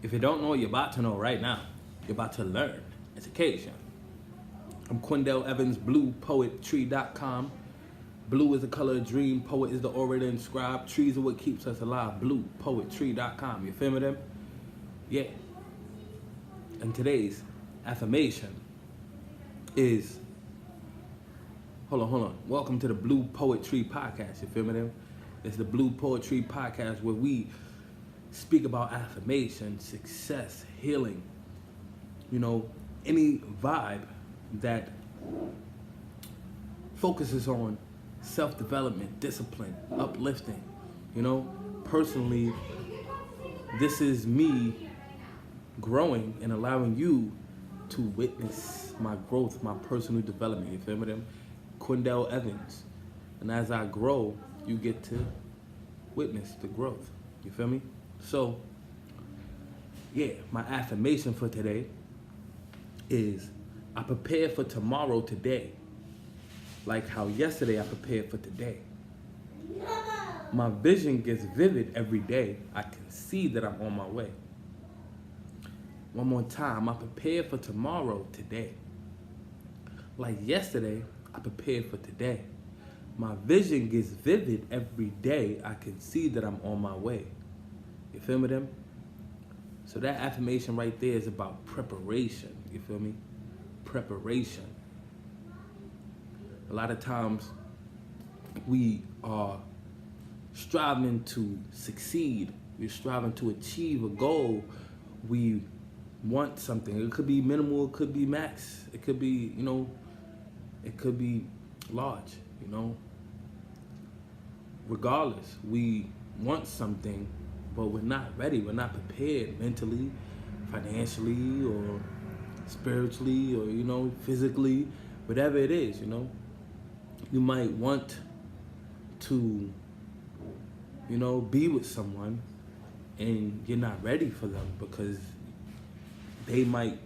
If you don't know, you're about to know right now. You're about to learn. Education. I'm Quindell Evans, bluepoetry.com. Blue is the color of dream. Poet is the orator and scribe. Trees are what keeps us alive. Bluepoetry.com. You feel me them? Yeah. And today's affirmation is, hold on. Welcome to the Blue Poetry Podcast. You feel me them? It's the Blue Poetry Podcast where we speak about affirmation, success, healing, any vibe that focuses on self-development, discipline, uplifting. Personally, this is me growing and allowing you to witness my growth, my personal development. You feel me them? Quindell Evans. And as I grow, you get to witness the growth. You feel me? So, yeah, my affirmation for today is I prepare for tomorrow today, like how yesterday I prepared for today. My vision gets vivid every day. I can see that I'm on my way. One more time, I prepare for tomorrow today. Like yesterday, I prepared for today. My vision gets vivid every day. I can see that I'm on my way. You feel me them? So that affirmation right there is about preparation. You feel me? Preparation. A lot of times we are striving to succeed. We're striving to achieve a goal. We want something. It could be minimal, it could be max. It could be, it could be large, Regardless, we want something, but we're not ready. We're not prepared mentally, financially, or spiritually, or, physically, whatever it is, You might want to, be with someone and you're not ready for them because they might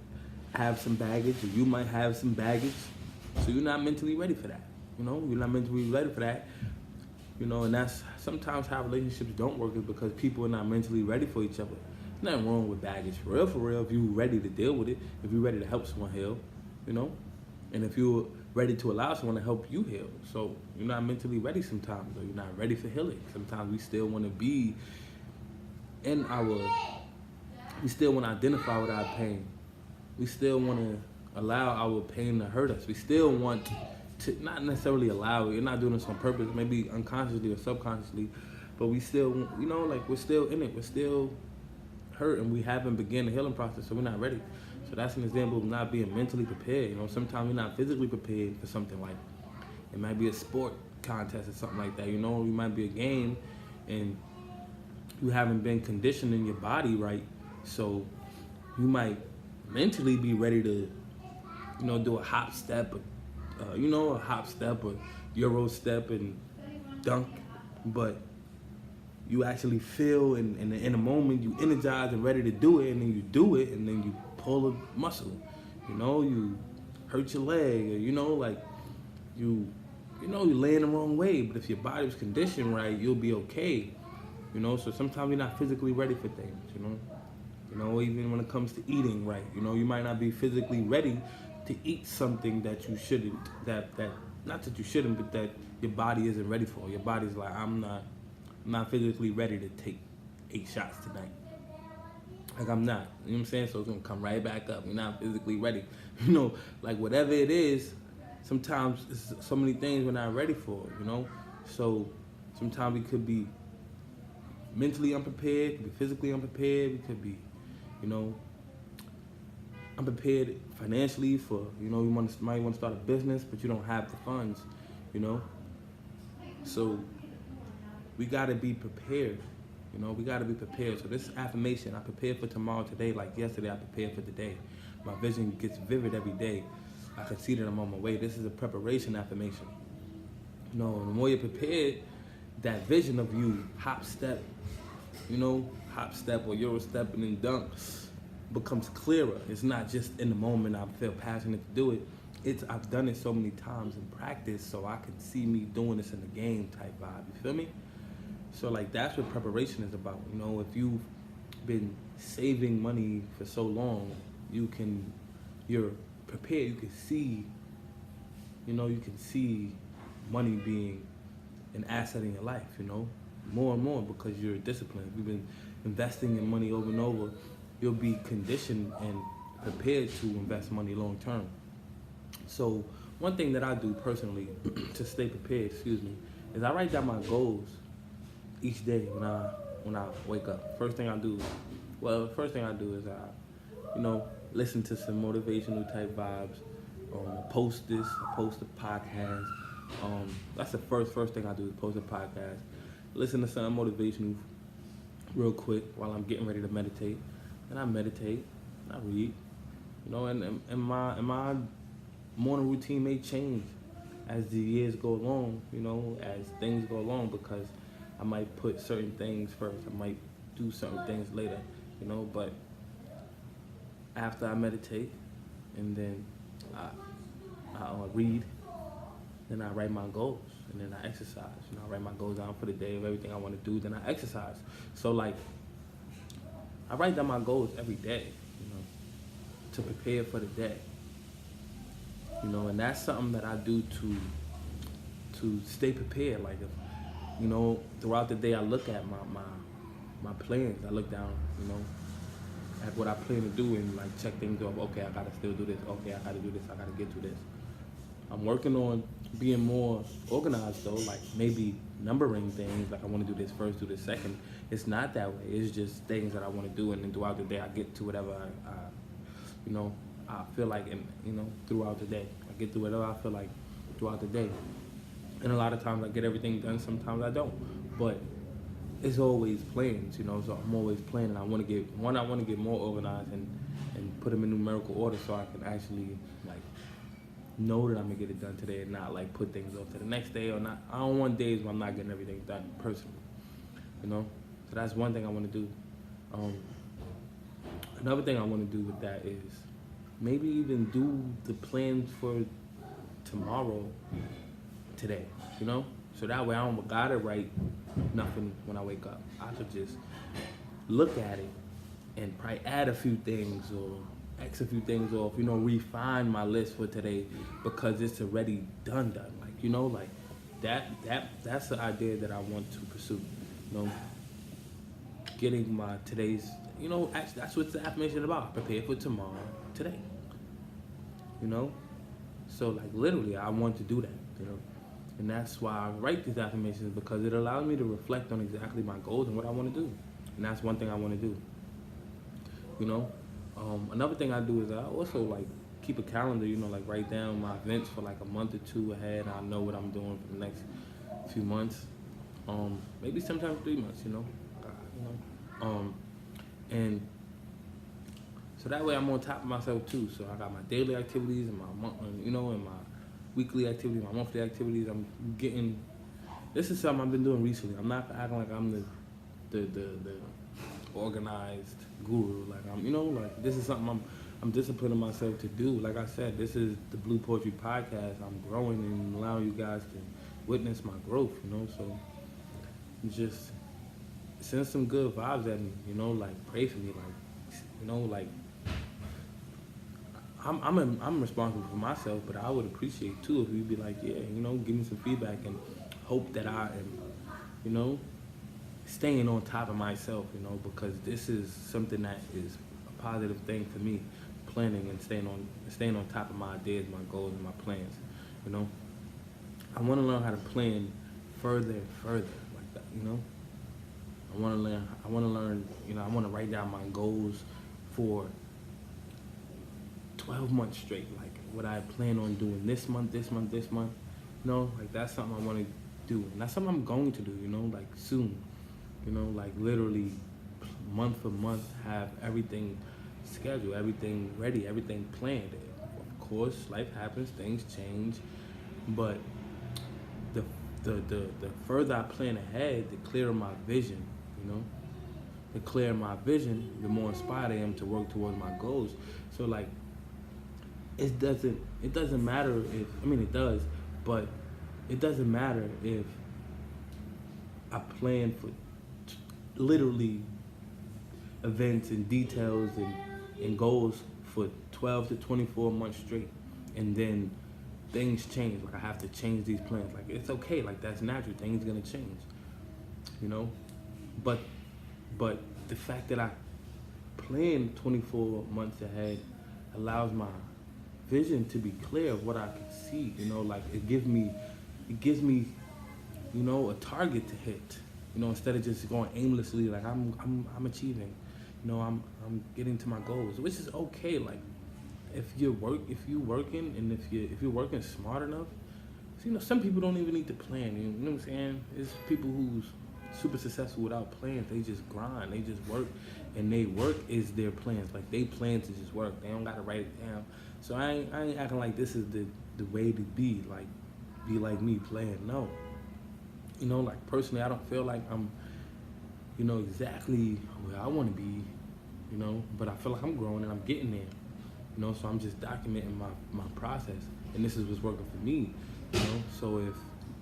have some baggage or you might have some baggage. So you're not mentally ready for that. You're not mentally ready for that. And that's sometimes how relationships don't work is because people are not mentally ready for each other. There's nothing wrong with baggage, for real, if you're ready to deal with it, if you're ready to help someone heal, and if you're ready to allow someone to help you heal. So you're not mentally ready sometimes, or you're not ready for healing. Sometimes we still want to be we still want to identify with our pain. We still want to allow our pain to hurt us. We still want to not necessarily allow it. You're not doing this on purpose, maybe unconsciously or subconsciously, but we still, we're still in it. We're still hurt and we haven't begun the healing process, so we're not ready. So that's an example of not being mentally prepared. Sometimes we're not physically prepared for something like it might be a sport contest or something like that. It might be a game and you haven't been conditioned in your body right. So you might mentally be ready to, do a hop step, a hop step or Euro step and dunk, but you actually feel in a moment you energize and ready to do it, and then you do it, and then you pull a muscle, you hurt your leg, or you lay in the wrong way. But if your body's conditioned right, you'll be okay. So sometimes you're not physically ready for things. Even when it comes to eating right, you might not be physically ready to eat something that you shouldn't. That not that you shouldn't, but that your body isn't ready for. Your body's like, I'm not physically ready to take 8 shots tonight. Like I'm not, you know what I'm saying? So it's gonna come right back up. You're not physically ready. Like whatever it is, sometimes it's so many things we're not ready for, So sometimes we could be mentally unprepared, could be physically unprepared, we could be, unprepared financially for, you might want to start a business, but you don't have the funds, So we gotta be prepared. We gotta be prepared. So this affirmation, I prepare for tomorrow today, like yesterday I prepared for today. My vision gets vivid every day. I can see that I'm on my way. This is a preparation affirmation. The more you're prepared, that vision of you hop step or Euro step and then dunk becomes clearer. It's not just in the moment I feel passionate to do it. I've done it so many times in practice, so I can see me doing this in the game type vibe. You feel me? So like that's what preparation is about. If you been saving money for so long, you're prepared. You can see, you can see money being an asset in your life, more and more because you're disciplined. You've been investing in money over and over. You'll be conditioned and prepared to invest money long term. So one thing that I do personally to stay prepared, is I write down my goals each day when I wake up. First thing I do is listen to some motivational type vibes. I post a podcast. That's the first thing I do is post a podcast. Listen to something motivational real quick while I'm getting ready to meditate. And I meditate, I read, and my morning routine may change as the years go along, as things go along, because I might put certain things first. I might do certain things later, but after I meditate and then I read, then I write my goals, and then I exercise. I write my goals down for the day of everything I want to do, then I exercise. So like, I write down my goals every day, to prepare for the day. And that's something that I do to stay prepared. Like, if, throughout the day I look at my plans. I look down, at what I plan to do and like check things off. Okay, I gotta still do this. Okay, I gotta do this. I gotta get to this. I'm working on being more organized though, like maybe numbering things. Like I want to do this first, do this second. It's not that way. It's just things that I want to do, and then throughout the day I get to whatever I feel like, and throughout the day I get to whatever I feel like throughout the day. And a lot of times I get everything done. Sometimes I don't, but it's always plans, so I'm always planning. I want to get more organized and put them in numerical order so I can actually like know that I'm gonna get it done today and not like put things off to the next day or not. I don't want days where I'm not getting everything done personally, So that's one thing I want to do. Another thing I want to do with that is maybe even do the plans for tomorrow today, So that way I don't gotta write nothing when I wake up. I should just look at it and probably add a few things or X a few things off, refine my list for today because it's already done. Like, that's the idea that I want to pursue, getting my today's, actually that's what the affirmation is about. Prepare for tomorrow today, So like literally I want to do that, And that's why I write these affirmations, because it allows me to reflect on exactly my goals and what I want to do. And that's one thing I want to do. Another thing I do is I also like keep a calendar, like write down my events for like a month or two ahead. I know what I'm doing for the next few months. Maybe sometimes 3 months, and so that way I'm on top of myself too. So I got my daily activities and my and my weekly activities, my monthly activities. I'm getting. This is something I've been doing recently. I'm not acting like I'm the organized guru. Like I'm, like this is something I'm disciplining myself to do. Like I said, this is the Blue Poetry Podcast. I'm growing and allowing you guys to witness my growth. So just send some good vibes at me. Like pray for me. Like like. I'm responsible for myself, but I would appreciate too if you'd be like, yeah, give me some feedback and hope that I am, staying on top of myself, because this is something that is a positive thing for me, planning and staying on top of my ideas, my goals, and my plans, I want to learn how to plan further like that, I want to learn, I want to write down my goals for 12 months straight, like what I plan on doing this month, like that's something I want to do, and that's something I'm going to do, like soon, like literally month for month, have everything scheduled, everything ready, everything planned. Of course, life happens, things change, but the further I plan ahead, the clearer my vision, the clearer my vision, the more inspired I am to work towards my goals. So like, it doesn't matter if, it does, but it doesn't matter if I plan for literally events and details and goals for 12 to 24 months straight, and then things change. Like I have to change these plans. Like it's okay. Like that's natural. Things gonna change, you know. But the fact that I plan 24 months ahead allows my vision to be clear of what I can see. You know, like it gives me, you know, a target to hit. You know, instead of just going aimlessly. Like I'm achieving. You know, I'm getting to my goals, which is okay. Like if you're working and if you're working smart enough, so, you know, some people don't even need to plan. You know what I'm saying? It's people who's super successful without plans. They just grind. They just work, and they work is their plans. Like they plan to just work. They don't gotta write it down. So I ain't acting like this is the way to be. Like be like me, plan. No. You know, like personally, I don't feel like I'm, you know, exactly where I want to be. You know, but I feel like I'm growing and I'm getting there. You know, so I'm just documenting my process, and this is what's working for me. You know, so if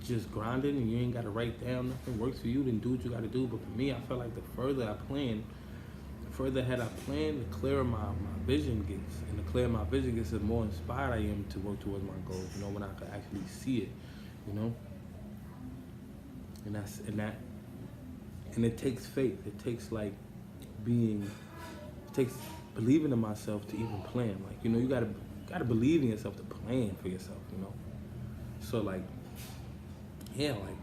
just grinding and you ain't got to write down nothing works for you, then do what you got to do. But for me, I feel like the further I plan, the further ahead I plan, the clearer my vision gets. And the clearer my vision gets, the more inspired I am to work towards my goals, you know, when I can actually see it, you know? And it takes faith. It takes like it takes believing in myself to even plan. Like, you know, you gotta believe in yourself to plan for yourself, you know? So like, yeah, like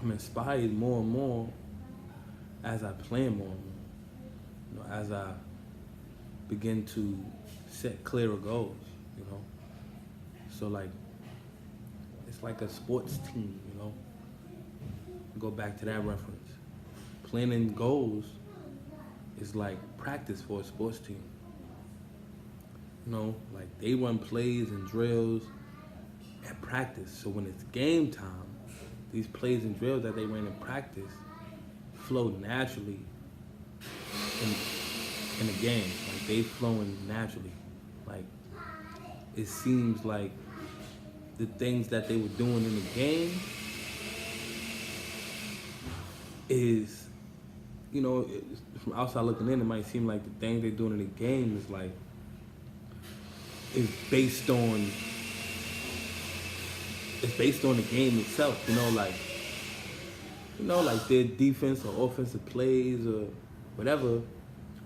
I'm inspired more and more as I plan more and more. You know, as I begin to set clearer goals, you know. So like it's like a sports team, you know. Go back to that reference. Planning goals is like practice for a sports team. You know, like they run plays and drills at practice. So when it's game time, these plays and drills that they ran in practice flow naturally in the game. Like they flowing naturally. Like it seems like the things that they were doing in the game is, you know, from outside looking in, it might seem like the things they're doing in the game is like, is based on the game itself, you know, like their defense or offensive plays or whatever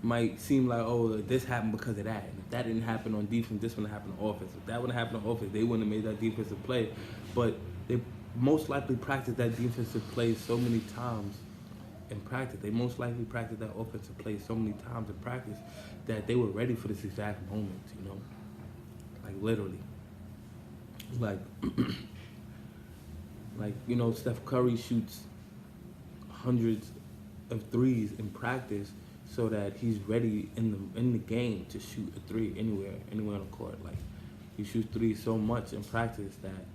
might seem like, oh, this happened because of that. And if that didn't happen on defense, this wouldn't happen on offense. If that wouldn't happen on offense, they wouldn't have made that defensive play. But they most likely practiced that defensive play so many times in practice. They most likely practiced that offensive play so many times in practice that they were ready for this exact moment, you know? Like literally. Like, like, you know, Steph Curry shoots hundreds of threes in practice so that he's ready in the game to shoot a three anywhere on the court. Like he shoots threes so much in practice that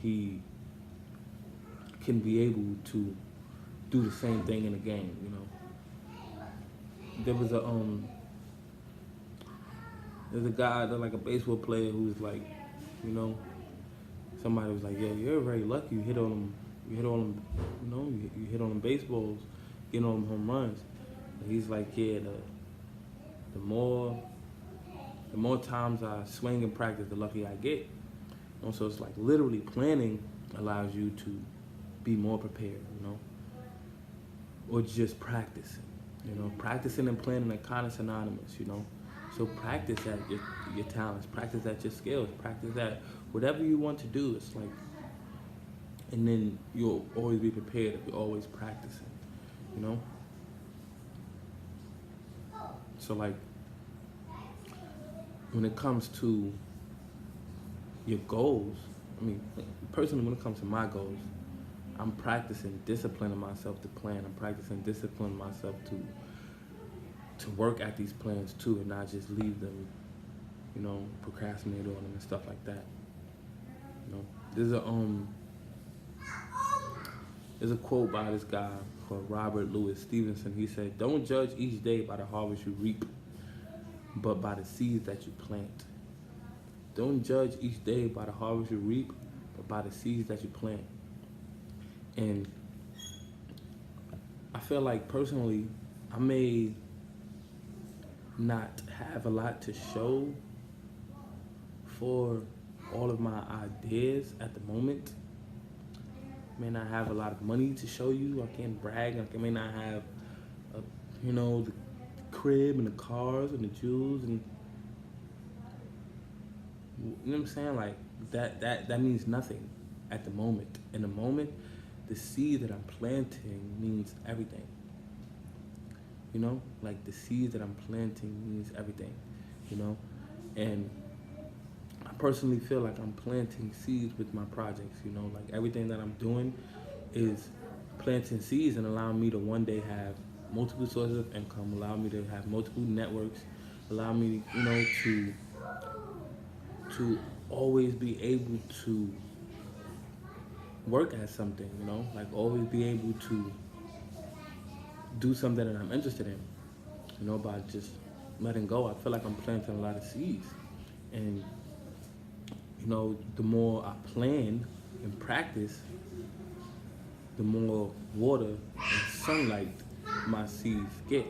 he can be able to do the same thing in the game, you know. There's a guy, like a baseball player who's like, you know, somebody was like, yeah, you're very lucky. You hit on them, you know, you hit on them baseballs, getting on them home runs. And he's like, yeah, the more times I swing in practice, the luckier I get. And so it's like literally planning allows you to be more prepared, you know, or just practicing, you know. Practicing and planning are kind of synonymous, you know. So practice at your talents, practice at your skills, practice at whatever you want to do. It's like, and then you'll always be prepared if you're always practicing, you know. So like, when it comes to your goals, I mean, personally, when it comes to my goals, I'm practicing disciplining myself to plan. I'm practicing disciplining myself to work at these plans too, and not just leave them, you know, procrastinate on them and stuff like that. You know, there's a quote by this guy called Robert Louis Stevenson. He said, "Don't judge each day by the harvest you reap, but by the seeds that you plant." Don't judge each day by the harvest you reap, but by the seeds that you plant. And I feel like personally, I may not have a lot to show for all of my ideas at the moment. I may not have a lot of money to show you. I can't brag. I may not have, the crib and the cars and the jewels and you know what I'm saying? Like that means nothing at the moment. In the moment, the seed that I'm planting means everything. Like the seed that I'm planting means everything. And I personally feel like I'm planting seeds with my projects. Like everything that I'm doing is planting seeds and allowing me to one day have multiple sources of income, allow me to have multiple networks, allow me, to always be able to work at something, like always be able to do something that I'm interested in, by just letting go. I feel like I'm planting a lot of seeds. And, the more I plan and practice, the more water and sunlight my seeds get.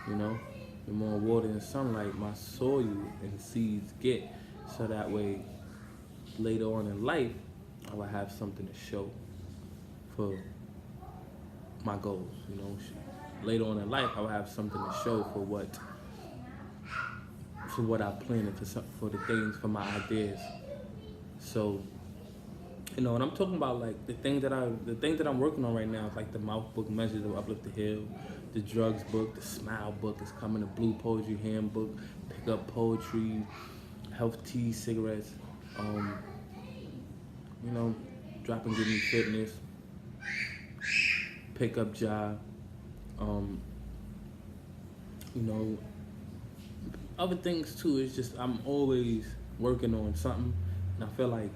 The more water and sunlight my soil and seeds get. So that way, later on in life, I will have something to show for my goals. Later on in life, I will have something to show for what I planted, for the things, for my ideas. So, and I'm talking about like the things that I'm working on right now is like the mouth book, Measures of Uplift the Hill, the drugs book, the smile book is coming, the blue poetry handbook, pick up poetry, health tea, cigarettes, dropping Give Me Fitness, pick up job, other things too. It's just I'm always working on something, and I feel like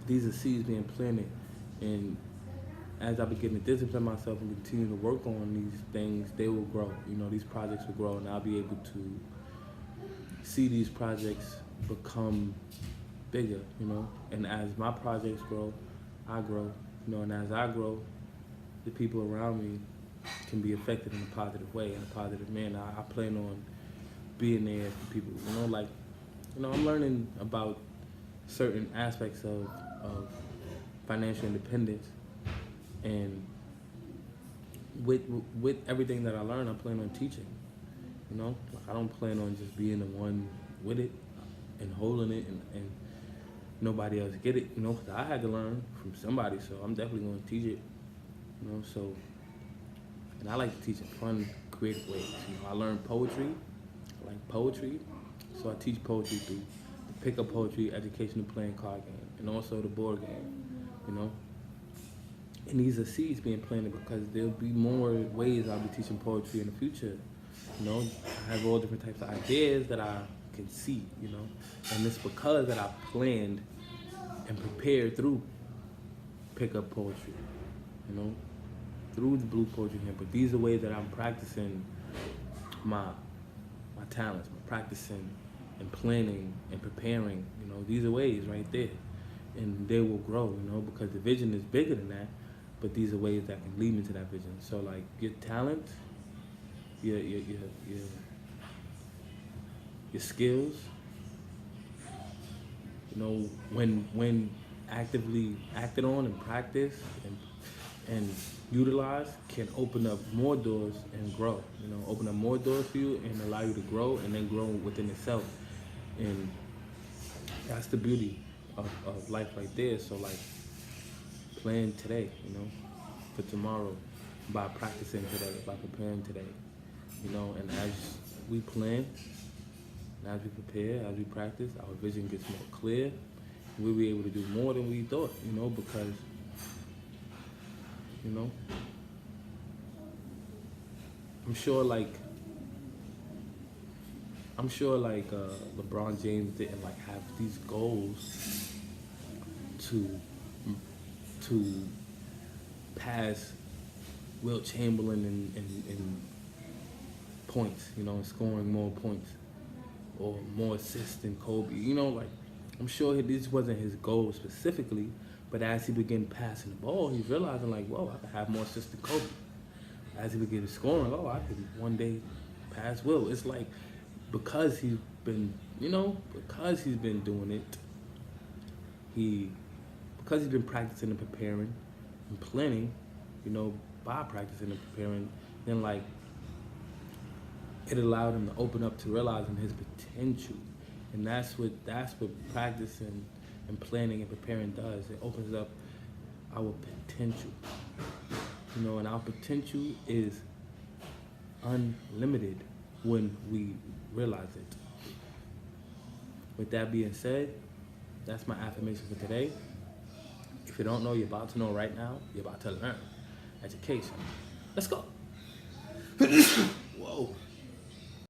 these are seeds being planted, and as I begin to discipline myself and continue to work on these things, they will grow. These projects will grow, and I'll be able to see these projects become bigger. And as my projects grow, I grow. And as I grow, the people around me can be affected in a positive way, in a positive manner. I plan on being there for people. I'm learning about certain aspects of financial independence, and with everything that I learn, I plan on teaching. I don't plan on just being the one with it and holding it and nobody else get it. Because I had to learn from somebody, so I'm definitely going to teach it. So, and I like to teach in fun, creative ways. I learn poetry. I like poetry, so I teach poetry through the pick-up poetry, educational playing card game, and also the board game. And these are seeds being planted because there'll be more ways I'll be teaching poetry in the future. I have all different types of ideas that I can see, and it's because that I planned and prepared through pick-up poetry, through the blue poetry handbook. These are ways that I'm practicing my talents, practicing and planning and preparing. These are ways right there, and they will grow. Because the vision is bigger than that, but these are ways that can lead me to that vision. So like your talent, your skills, when actively acted on and practiced and utilized, can open up more doors and grow. Open up more doors for you and allow you to grow, and then grow within itself. And that's the beauty of life right there. So like, plan today, for tomorrow, by practicing today, by preparing today, and as we plan, and as we prepare, as we practice, our vision gets more clear. We'll be able to do more than we thought, because, I'm sure like LeBron James didn't like have these goals to pass Wilt Chamberlain in points, and scoring more points or more assists than Kobe. I'm sure this wasn't his goal specifically, But as he began passing the ball, he's realizing like, whoa, I could have more assists than Kobe. As he began scoring, oh, I could one day pass Will. It's like because he's been, because he's been doing it, because he's been practicing and preparing and planning, by practicing and preparing, then like it allowed him to open up to realizing his potential. And that's what practicing and planning and preparing does. It opens up our potential. And our potential is unlimited when we realize it. With that being said, that's my affirmation for today. If you don't know, you're about to know right now. You're about to learn. Education. Let's go. Whoa.